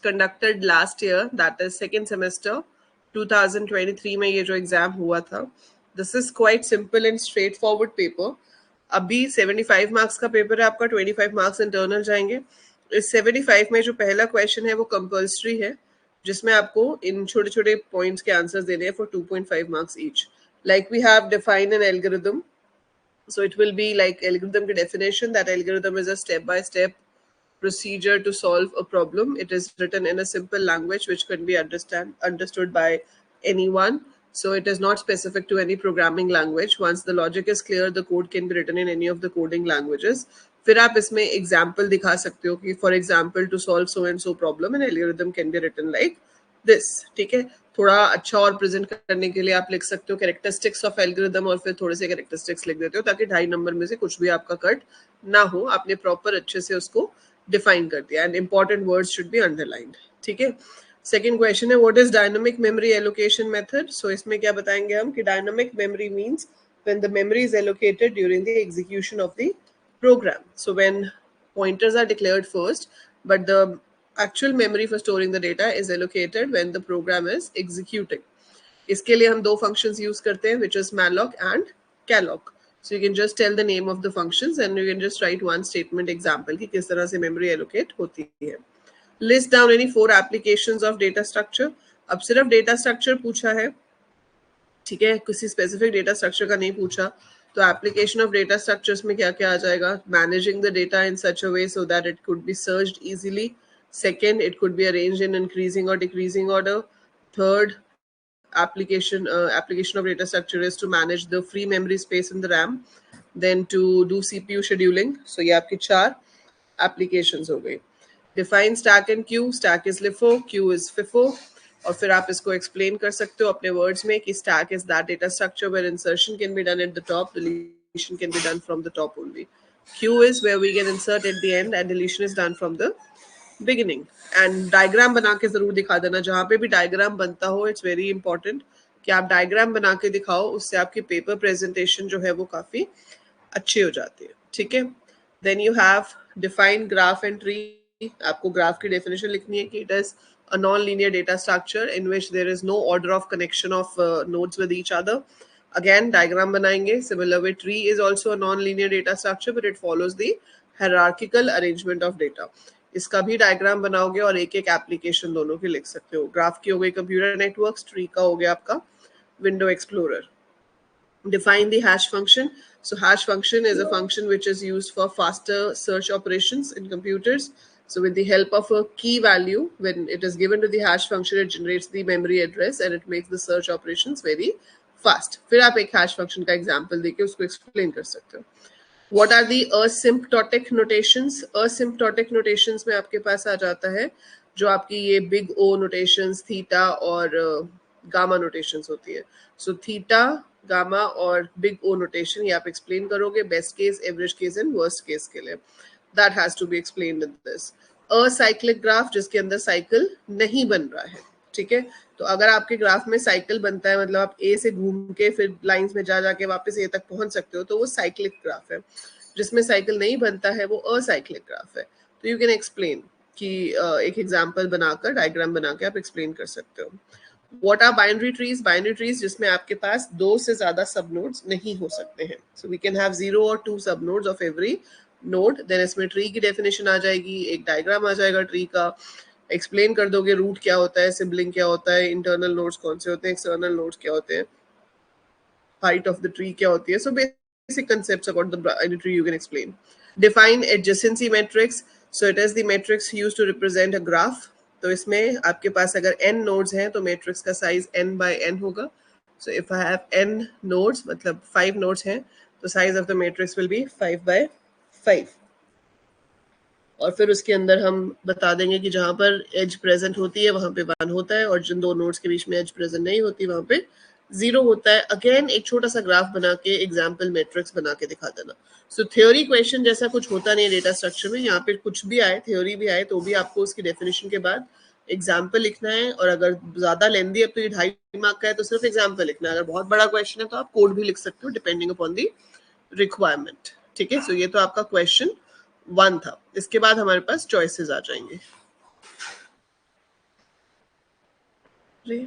conducted last year, that is second semester 2023 में ये जो एग्जाम हुआ था. This is quite simple and straightforward paper. अभी 75 मार्क्स का पेपर है आपका, 25 मार्क्स इंटरनल जाएंगे. इस 75 में जो पहला क्वेश्चन है वो कंपल्सरी है, जिसमें आपको इन छोटे छोटे पॉइंट्स के आंसर्स देने हैं for 2.5 marks each. Like we have define an algorithm. So it will be like algorithm की definition, that algorithm is a step-by-step procedure to solve a problem. It is written in a simple language which can be understood by anyone. So it is not specific to any programming language. Once the logic is clear, the code can be written in any of the coding languages. फिर आप इसमें example दिखा सकते हो कि for example to solve so and so problem, an algorithm can be written like this. ठीक है, थोड़ा अच्छा और प्रेजेंट करने के लिए आप लिख सकते हो कैरेक्टरिस्टिक्स ऑफ एल्गोरिथम और फिर थोड़े से कैरेक्टरिस्टिक्स लिख देते हो ताकि 2.5 नंबर में से कुछ भी आपका कट ना हो. आपने प्रॉपर अच्छे से उसको डिफाइन कर दिया and important words should be underlined. ठीक है. सेकंड क्वेश्चन है what is dynamic memory allocation method. So इसमें क्या बताएंगे हम कि dynamic memory means when the memory is allocated during the execution of the program. So when pointers are declared first, but the actual memory for storing the data is allocated when the program is executing. इसके लिए हम दो functions use करते हैं, which is malloc and calloc. So you can just tell the name of the functions and you can just write one statement example कि किस तरह से memory allocate होती है. List down any 4 applications of data structure. अब सिर्फ data structure पूछा है, ठीक है, किसी स्पेसिफिक डेटा स्ट्रक्चर का नहीं पूछा. तो एप्लीकेशन ऑफ डेटा स्ट्रक्चर्स में क्या क्या आ जाएगा. Managing the data in such a way so that it could be searched easily. Second, it could be arranged in increasing or decreasing order. Third, application of data structure is to manage the free memory space in the RAM. Then to do CPU scheduling. So ये आपकी 4 applications हो गई. Define stack and queue. Stack is LIFO, queue is FIFO. और फिर आप इसको explain कर सकते हो अपने वर्ड्स में कि stack is that data structure where insertion can be done at the top, deletion can be done from the top only. Queue is where we can insert at the end and deletion is done from the beginning. And diagram बना के जरूर दिखा देना. जहाँ पे भी diagram बनता हो, इट्स वेरी इंपॉर्टेंट कि आप डायग्राम बना के दिखाओ. उससे आपकी पेपर प्रेजेंटेशन जो है वो काफी अच्छी हो जाती है. ठीक है. Then you have define graph and tree. आपको ग्राफ की डेफिनेशन लिखनी है कि it is a non-linear data structure in which there is no order of connection of nodes with each other. Again, diagram बनाएंगे. Similar way, tree is also a non-linear data structure, but it follows the hierarchical arrangement of data. इसका भी diagram बनाओगे और एक एक application दोनों की लिख सकते हो. ग्राफ की हो गई कंप्यूटर नेटवर्क्स, ट्री का हो गया आपका window explorer. Define the hash function. So hash function is a function which is used for faster search operations in computers. So with the help of a key value, when it is given to the hash function, it generates the memory address and it makes the search operations very fast. फिर आप एक hash function का example देके उसको explain कर सकते हो. What are the asymptotic notations? Asymptotic notations में आपके पास आ जाता है जो आपकी ये big O notations, theta और gamma notations होती है. So theta, gamma और big O notation ये आप explain करोगे best case, average case and worst case के लिए. That has to be explained in this. Acyclic graph जिसके अंदर cycle नहीं बन रहा है. ठीक है. तो अगर आपके ग्राफ में साइकिल बनता है, मतलब आप ए से घूम के फिर लाइंस में जा जाके वापस ए तक पहुंच सकते हो, तो वो साइक्लिक ग्राफ है. जिसमें साइकिल नहीं बनता है वो असाइक्लिक ग्राफ है. तो यू कैन एक्सप्लेन कि एक एग्जांपल बनाकर डायग्राम बना के आप एक्सप्लेन कर सकते हो. What are binary trees? Binary trees जिसमें आपके पास 2 से ज्यादा सब नोड्स नहीं हो सकते हैं. So we can have 0 or 2 सब nodes of every node. Then इसमें ट्री की डेफिनेशन आ जाएगी, एक डायग्राम आ जाएगा ट्री का, एक्सप्लेन कर दोगे रूट क्या होता है, सिबलिंग क्या होता है, इंटरनल नोड्स कौन से होते हैं, एक्सटर्नल नोड्स क्या होते हैं, हाइट ऑफ द ट्री क्या होती है. So basic concepts about the binary tree you can explain. Define adjacency matrix. So it is the matrix used to represent a graph. तो इसमें आपके पास अगर n नोड्स हैं तो मैट्रिक्स का साइज n by n होगा. So if I have n nodes, मतलब 5 nodes हैं, तो size of the matrix will be 5 by 5. और फिर उसके अंदर हम बता देंगे कि जहां पर एज प्रेजेंट होती है वहां पे 1 होता है और जिन 2 नोड्स के बीच में एज प्रेजेंट नहीं होती वहां पे 0 होता है. अगेन एक छोटा सा ग्राफ बना के एग्जाम्पल मैट्रिक्स बना के दिखा देना. सो थ्योरी क्वेश्चन जैसा कुछ होता नहीं है डेटा स्ट्रक्चर में. यहाँ पे कुछ भी आए, थ्योरी भी आए, तो भी आपको उसकी डेफिनेशन के बाद एग्जाम्पल लिखना है. और अगर ज्यादा लेंदी है तो ये 2.5 मार्क का है तो सिर्फ एग्जाम्पल लिखना है. अगर बहुत बड़ा क्वेश्चन है तो आप कोड भी लिख सकते हो डिपेंडिंग अपॉन दी रिक्वायरमेंट. ठीक है. सो ये तो आपका क्वेश्चन 1 था. इसके बाद हमारे पास चॉइसेस आ जाएंगे. अरे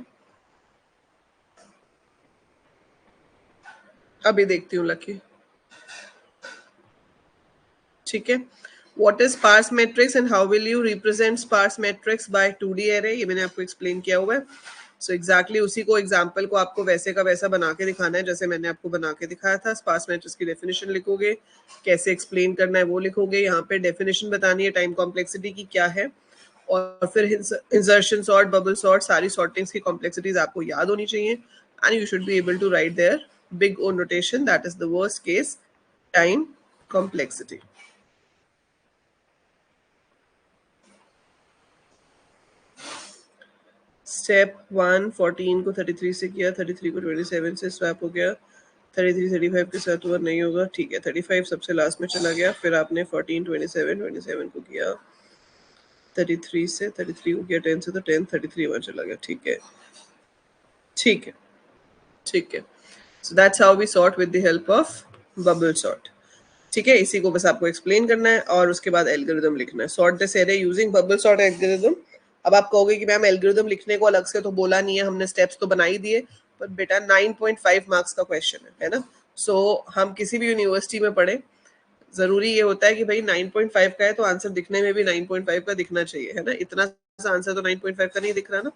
अभी देखती हूँ लकी। ठीक है, what is sparse matrix and how will you represent sparse matrix by 2D array, ये मैंने आपको एक्सप्लेन किया हुआ है। सो एग्जैक्टली उसी को एग्जाम्पल को आपको वैसे का वैसा बना के दिखाना है जैसे मैंने आपको बना के दिखाया था। स्पार्स मैट्रिक्स की डेफिनेशन लिखोगे, कैसे एक्सप्लेन करना है वो लिखोगे, यहाँ पे डेफिनेशन बतानी है टाइम कॉम्प्लेक्सिटी की क्या है, और फिर इंसर्शन सॉर्ट, बबल सॉर्ट, सारी सॉर्टिंग्स की कॉम्प्लेक्सिटीज आपको याद होनी चाहिए and you should be able to write their big O notation, that is the worst case time complexity. Step 1 14 को 33 से किया, 33 को 27 से स्वैप हो गया, 33 35 के साथ हुआ नहीं होगा, ठीक है 35 सबसे लास्ट में चला गया, फिर आपने 14 27 को किया 33 से, 33 को किया 10 से, तो 10 33 वहां चला गया, ठीक है ठीक है ठीक है। So that's how we sort with the help of bubble sort. ठीक है, इसी को बस आपको एक्सप्लेन करना है और उसके बाद एल्गोरिदम लिखना है। Sort this array using bubble sort algorithm. अब आप कहोगे कि मैम एल्गोरिदम लिखने को अलग से तो बोला नहीं है, हमने स्टेप्स तो बना ही दिए, पर बेटा 9.5 मार्क्स का क्वेश्चन है ना। सो हम किसी भी यूनिवर्सिटी में पढ़े, जरूरी ये होता है कि भाई 9.5 का है तो आंसर दिखने में भी 9.5 का दिखना चाहिए, है ना। इतना सा आंसर तो 9.5 का नहीं दिख रहा ना।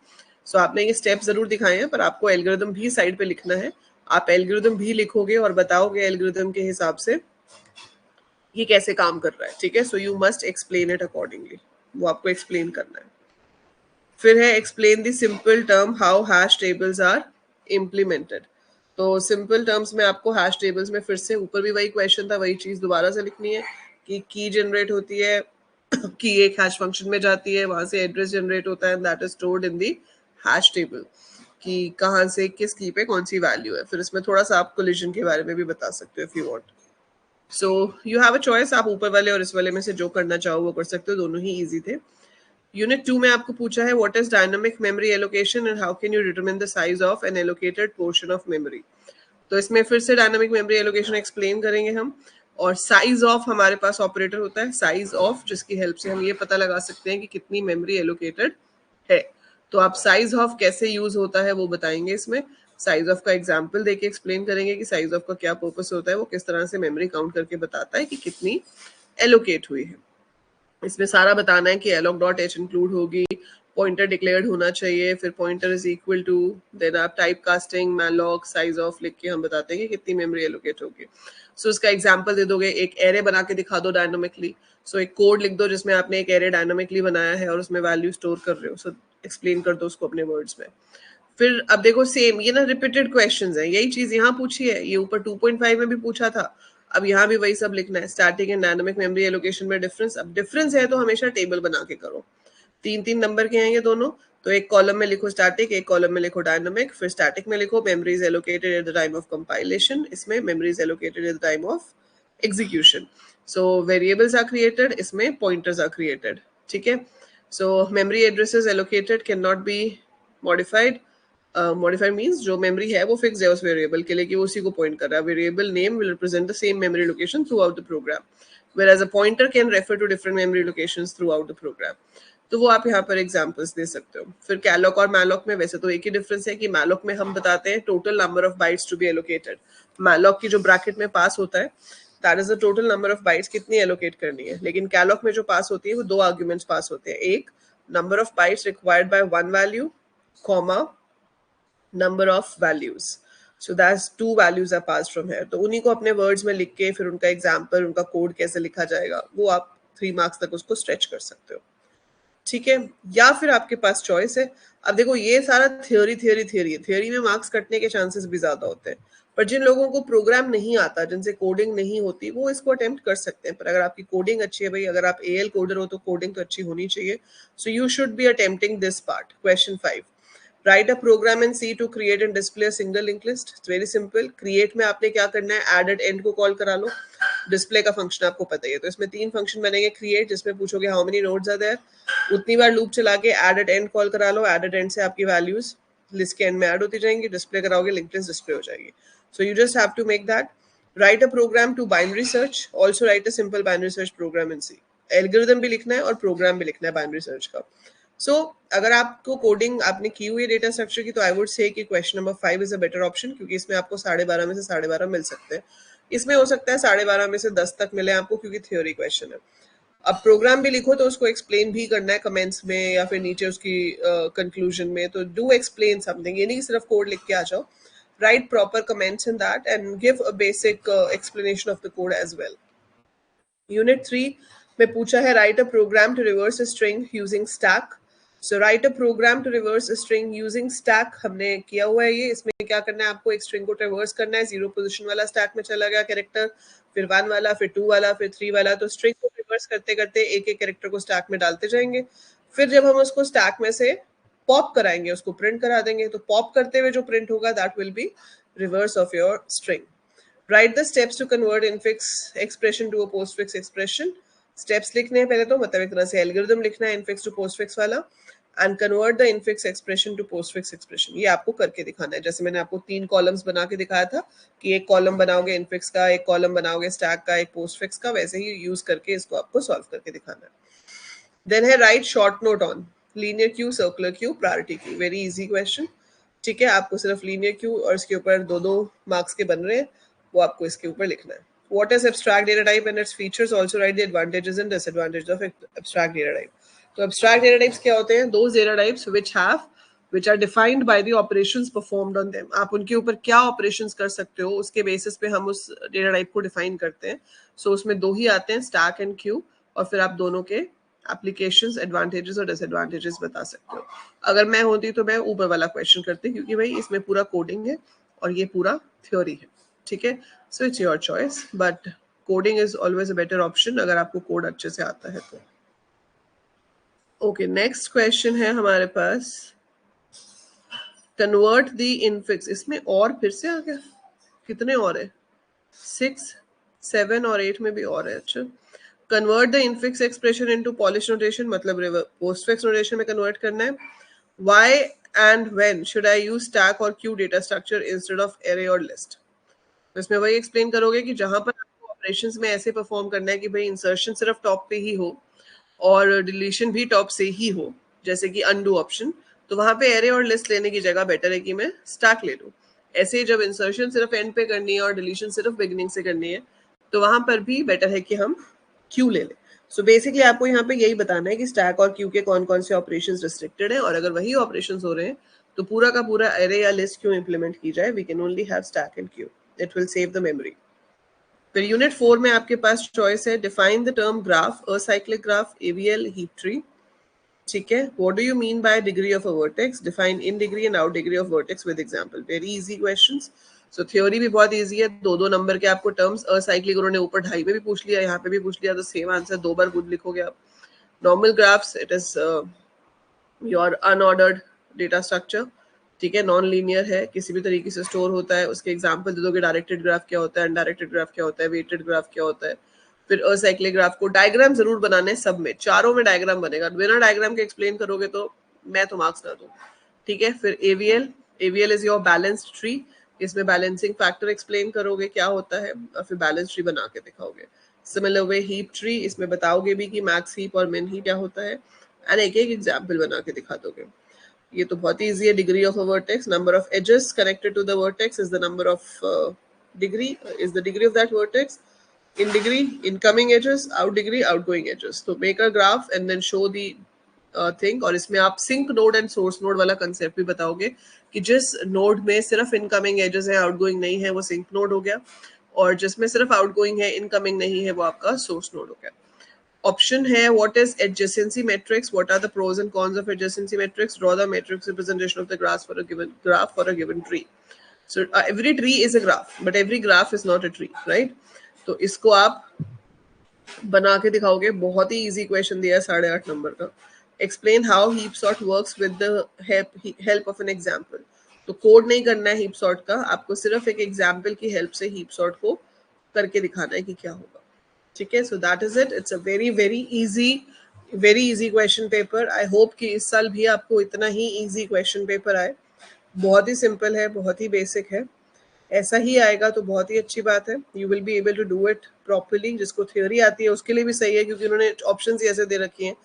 सो आपने ये स्टेप जरूर दिखाए हैं, पर आपको एल्गोरिदम भी साइड पे लिखना है। आप एल्गोरिदम भी लिखोगे और बताओगे एल्गोरिदम के हिसाब से ये कैसे काम कर रहा है, ठीक है। So you must explain it accordingly, वो आपको एक्सप्लेन करना है। फिर है explain the simple term how hash tables are implemented. तो सिंपल टर्म्स में आपको हैश टेबल्स में फिर से ऊपर भी वही क्वेश्चन था, वही चीज दोबारा से लिखनी है कि की जनरेट होती है, की एक हैश फंक्शन में जाती है, वहां से एड्रेस जनरेट होता है, that is stored in the hash table, कि कहाँ से किस की पे कौन सी वैल्यू है। फिर इसमें थोड़ा सा आप कोलिजन के बारे में भी बता सकते हो if you want. So you have a choice, आप ऊपर वाले और इस वाले में से जो करना चाहो वो कर सकते हो, दोनों ही इजी थे। यूनिट 2 में आपको पूछा है what is dynamic memory allocation and how can you determine the size of an allocated portion of memory. तो इसमें फिर से डायनामिक मेमोरी एलोकेशन एक्सप्लेन करेंगे हम, और साइज ऑफ हमारे पास ऑपरेटर होता है साइज ऑफ, जिसकी हेल्प से हम ये पता लगा सकते हैं कि कितनी मेमोरी एलोकेटेड है। तो आप साइज ऑफ कैसे यूज होता है वो बताएंगे इसमें। साइज ऑफ का एग्जाम्पल देके एक्सप्लेन करेंगे कि साइज ऑफ का क्या पर्पस होता है, वो किस तरह से मेमोरी काउंट करके बताता है कि कितनी एलोकेट हुई है। इसमें सारा बताना है कि एलोक डॉट एच इंक्लूड होगी, पॉइंटर डिक्लेयर्ड होना चाहिए, फिर pointer is equal to, then आप type casting malloc size of लिख के हम बताते हैं कि कितनी मेमोरी एलोकेट होगी। सो उसका एग्जांपल दे दोगे, एक एरे बना के दिखा दो डायनामिकली। सो एक कोड लिख दो जिसमें आपने एक एरे डायनामिकली बनाया है और उसमें वैल्यू स्टोर कर रहे हो। सो एक्सप्लेन कर दो उसको अपने वर्ड्स में। फिर अब देखो सेम ये ना रिपीटेड क्वेश्चंस है, यही चीज यहाँ पूछी है, ये ऊपर 2.5 में भी पूछा था, अब यहाँ भी वही सब लिखना है। Static and dynamic memory allocation में डिफरेंस, अब डिफरेंस है तो हमेशा टेबल बना के करो। 3-3 नंबर के हैं ये दोनों, तो एक कॉलम में लिखो स्टैटिक, एक कॉलम में लिखो डायनामिक। फिर स्टैटिक में लिखो memory's allocated at the time of compilation, इसमें memory's allocated at the time of execution. So variables are created, इसमें पॉइंटर्स आर क्रिएटेड, ठीक है। So memory addresses allocated can not be modified. Modified means जो memory है वो fix है उस variable के लिए कि वो उसी को पॉइंट कर रहा है। Variable name will represent the same memory location through the program, whereas a pointer can refer to different memory locations throughout the program. तो वो आप यहाँ पर एग्जांपल्स दे सकते हो। फिर कैलॉक और मैलॉक में वैसे तो एक ही डिफरेंस है कि मैलॉक में हम बताते हैं total number of bytes to be allocated. Malloc की जो ब्रैकेट में पास होता है that is the total number of bytes कितनी एलोकेट करनी है। लेकिन कैलॉक में जो पास होती है वो दो आर्ग्यूमेंट्स पास होते हैं, एक number of bytes required by one value, comma number of values. So that's two values are passed from here. तो उन्हीं को अपने words में लिख के फिर उनका एग्जाम्पल, उनका कोड कैसे लिखा जाएगा वो आप 3 मार्क्स तक उसको स्ट्रेच कर सकते हो, ठीक है। या फिर आपके पास चॉइस है। अब देखो ये सारा थियोरी में मार्क्स कटने के चांसेस भी ज्यादा होते हैं, पर जिन लोगों को प्रोग्राम नहीं आता, जिनसे कोडिंग नहीं होती, वो इसको अटेम्प्ट कर सकते हैं। पर अगर आपकी कोडिंग अच्छी है, भाई अगर आप एएल कोडर हो तो कोडिंग तो अच्छी होनी चाहिए। So you should be attempting this part. Question 5, write a program in C to create and display single link list. It's very simple. Create में आपने क्या करना है, एडेड एंड को कॉल करा लो। डिस्प्ले का फंक्शन आपको पता ही है, तो इसमें 3 फंक्शन बनेंगे। क्रिएट जिसमें पूछोगे how many nodes are there, उतनी बार लूप चला के एडेड एंड कॉल करा लो। एडेड एंड से आपकी वैल्यूज लिस्ट के एंड में ऐड होती जाएंगी। डिस्प्ले कराओगे, लिंक लिस्ट डिस्प्ले हो जाएगी। So you just have to make that. Write a program to binary search, also write a simple binary search program in C. Algorithm भी लिखना है और प्रोग्राम भी लिखना है बाइनरी सर्च का। सो अगर आपको कोडिंग आपने की हुई है डेटा स्ट्रक्चर की, तो आई वुड से कि question number 5 is a better option, क्योंकि इसमें आपको 12.5 में से 12.5 मिल सकते हैं। इसमें हो सकता है 12.5 में से 10 तक मिले आपको, क्योंकि थ्योरी क्वेश्चन है। अब प्रोग्राम भी लिखो तो उसको एक्सप्लेन भी करना है कमेंट्स में या फिर नीचे उसकी कंक्लूजन में, तो डू एक्सप्लेन समथिंग, ये नहीं सिर्फ कोड लिख के आ जाओ। Write proper comments in that and give a basic explanation of the code as well. Unit 3 में पूछा है write a program to reverse a string using stack. So write a program to reverse a string using stack हमने किया हुआ है ये। इसमें क्या करना है, आपको एक स्ट्रिंग को रिवर्स करना है। 0 पोजीशन वाला स्टैक में चला गया कैरेक्टर, फिर 1 वाला, फिर 2 वाला, फिर 3 वाला, तो स्ट्रिंग को रिवर्स करते करते एक एक कैरेक्टर को स्टैक में डालते जाएंगे। फिर जब हम उसको स्टैक में से पॉप कराएंगे, उसको प्रिंट करा देंगे, तो पॉप करते हुए जो प्रिंट होगा that will be reverse of your string. Write the steps to convert infix expression to a postfix expression. Steps लिखने हैं पहले, तो मतलब एक तरह से एल्गोरिथम लिखना है infix to postfix वाला, and convert the infix expression to postfix expression. ये आपको करके दिखाना है। जैसे मैंने आपको 3 कॉलम्स बना के दिखाया था कि एक कॉलम बनाओगे infix का, एक कॉलम बनाओगे stack का, एक postfix का, वैसे ही यूज करके इसको आपको सॉल्व करके दिखाना है। देन है right short note on linear Q, circular queue, priority queue. Very easy question. ठीक है, आपको सिर्फ लीनियर क्यू और इसके ऊपर 2-2 मार्क्स के बन रहे हैं, वो आपको इसके ऊपर लिखना है। What is abstract data type and its features? Also write the advantages and disadvantages of abstract data type. तो abstract data types क्या होते हैं? Those data types which are defined by the operations performed on them. आप उनके ऊपर क्या operations कर सकते हो, उसके basis पे हम उस data type को define करते हैं। So उसमें 2 ही आते हैं, stack and queue, और फिर आप दोनों के एप्लीकेशंस, एडवांटेजेस और डिसएडवांटेजेस बता सकते हो। अगर मैं होती तो मैं ऊपर वाला क्वेश्चन करती, क्योंकि भाई इसमें पूरा कोडिंग है और ये पूरा थ्योरी है। ठीक है, so it's your choice, but coding is always a better option अगर आपको कोड अच्छे से आता है तो। ओके, नेक्स्ट क्वेश्चन है हमारे पास, कन्वर्ट द इनफिक्स। इसमें और फिर से आ गया, कितने और है? 6, 7 और 8 में भी और है। अच्छा, convert the infix expression into Polish notation, मतलब पोस्टफिक्स नोटेशन में कन्वर्ट करना है। Why and when should I use stack or queue data structure instead of array or list? तो इसमें वही एक्सप्लेन करोगे कि जहां पर आपको ऑपरेशंस में ऐसे परफॉर्म करना है कि भाई इंसर्शन सिर्फ टॉप पे ही हो और डिलीशन भी टॉप से ही हो, जैसे कि अनडू ऑप्शन, तो वहां पे एरे और लिस्ट लेने की जगह बेटर है कि मैं स्टैक ले लूं। ऐसे ही जब इंसर्शन सिर्फ एंड पे करनी है और डिलीशन सिर्फ बिगिनिंग से करनी है, तो वहां पर भी बेटर है कि हम क्यू ले लें। सो बेसिकली आपको यहाँ पे यही बताना है कि स्टैक और क्यू के कौन कौन से ऑपरेशंस रिस्ट्रिक्टेड हैं, और अगर वही ऑपरेशंस हो रहे हैं तो पूरा का पूरा एरे या लिस्ट क्यों इंप्लीमेंट की जाए। We can only have stack and queue, it will save the memory. फिर यूनिट 4 में आपके पास चॉइस है, define the term graph, acyclic graph, AVL, heap tree. ठीक है, what do you mean by degree of a vertex? Define in degree and out degree of vertex with example. Very easy questions. So theory भी बहुत easy है, 2-2 number के आपको terms. Acyclic उन्होंने ऊपर 2.5 में भी पूछ लिया, यहाँ पे भी पूछ लिया, तो सेम आंसर 2 बार खुद लिखोगे आप। Normal graphs, it is your unordered data structure. ठीक है, नॉन लीनियर है, किसी भी तरीके से स्टोर होता है। उसके एग्जांपल दे दोगे, डायरेक्टेड ग्राफ क्या होता है, अनडायरेक्टेड ग्राफ क्या होता है, वेटेड ग्राफ क्या होता है। फिर असाइक्लिक ग्राफ को डायग्राम जरूर बनाने हैं, सब में, चारों में डायग्राम बनेगा। बिना डायग्राम के एक्सप्लेन करोगे तो मैं तो मार्क्स ना दूं। ठीक है, फिर AVL, AVL is your balanced tree. इसमें बैलेंसिंग फैक्टर एक्सप्लेन करोगे क्या होता है और फिर बैलेंस ट्री बना के दिखाओगे। सिमिलर वे हीप ट्री, इसमें बताओगे भी कि मैक्स हीप और मिन हीप क्या होता है, एंड एक एक एग्जाम्पल बना के दिखा दोगे। ये तो बहुत ही इजी है। Degree of a vertex, number of edges connected to the vertex is the number of degree, is the degree of that vertex. In degree, incoming edges, out degree, outgoing edges. So make a graph and then show the thing. और इसमें आप sink node and source node वाला concept भी बताओगे कि जिस node में सिर्फ इनकमिंग एजेस है, आउटगोइंग नहीं है, वो सिंक नोड हो गया, और जिसमें सिर्फ आउटगोइंग है, इनकमिंग नहीं है, वो आपका सोर्स नोड हो गया। ऑप्शन है, what is adjacency matrix, what are the pros and cons of adjacency matrix, draw the matrix representation of the graph for a given tree. So every tree is a graph, but every graph is not a tree, right? तो इसको आप बना के दिखाओगे। बहुत ही easy question दिया है 8.5 नंबर का। Explain how heap sort works with the help of an example. तो कोड नहीं करना है हीप सॉर्ट का, आपको सिर्फ एक एग्जाम्पल की हेल्प से हीप सॉर्ट को करके दिखाना है कि क्या होगा। ठीक है, so that is it. It's a very easy question paper. I hope कि इस साल भी आपको इतना ही इजी क्वेश्चन पेपर आए। बहुत ही सिंपल है, बहुत ही बेसिक है। ऐसा ही आएगा तो बहुत ही अच्छी बात है। You will be able to do it properly. जिसको थ्योरी आती है उसके लिए भी सही है, क्योंकि उन्होंने ऑप्शंस ही ऐसे दे रखी हैं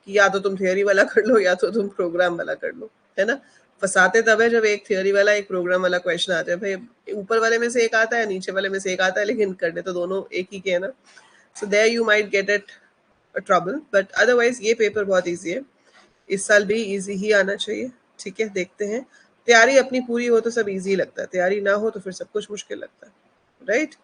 कि या तो तुम थियोरी वाला कर लो या तो तुम प्रोग्राम वाला कर लो, है ना। फंसाते तब है जब एक थियोरी वाला एक प्रोग्राम वाला क्वेश्चन आता है, भाई ऊपर वाले में से एक आता है, नीचे वाले में से एक आता है, लेकिन करने तो दोनों एक ही के है ना। So there you might get it trouble, but otherwise ये पेपर बहुत ईजी है, इस साल भी इजी ही आना चाहिए। ठीक है, देखते हैं। तैयारी अपनी पूरी हो तो सब इजी लगता है, तैयारी ना हो तो फिर सब कुछ मुश्किल लगता है, राइट।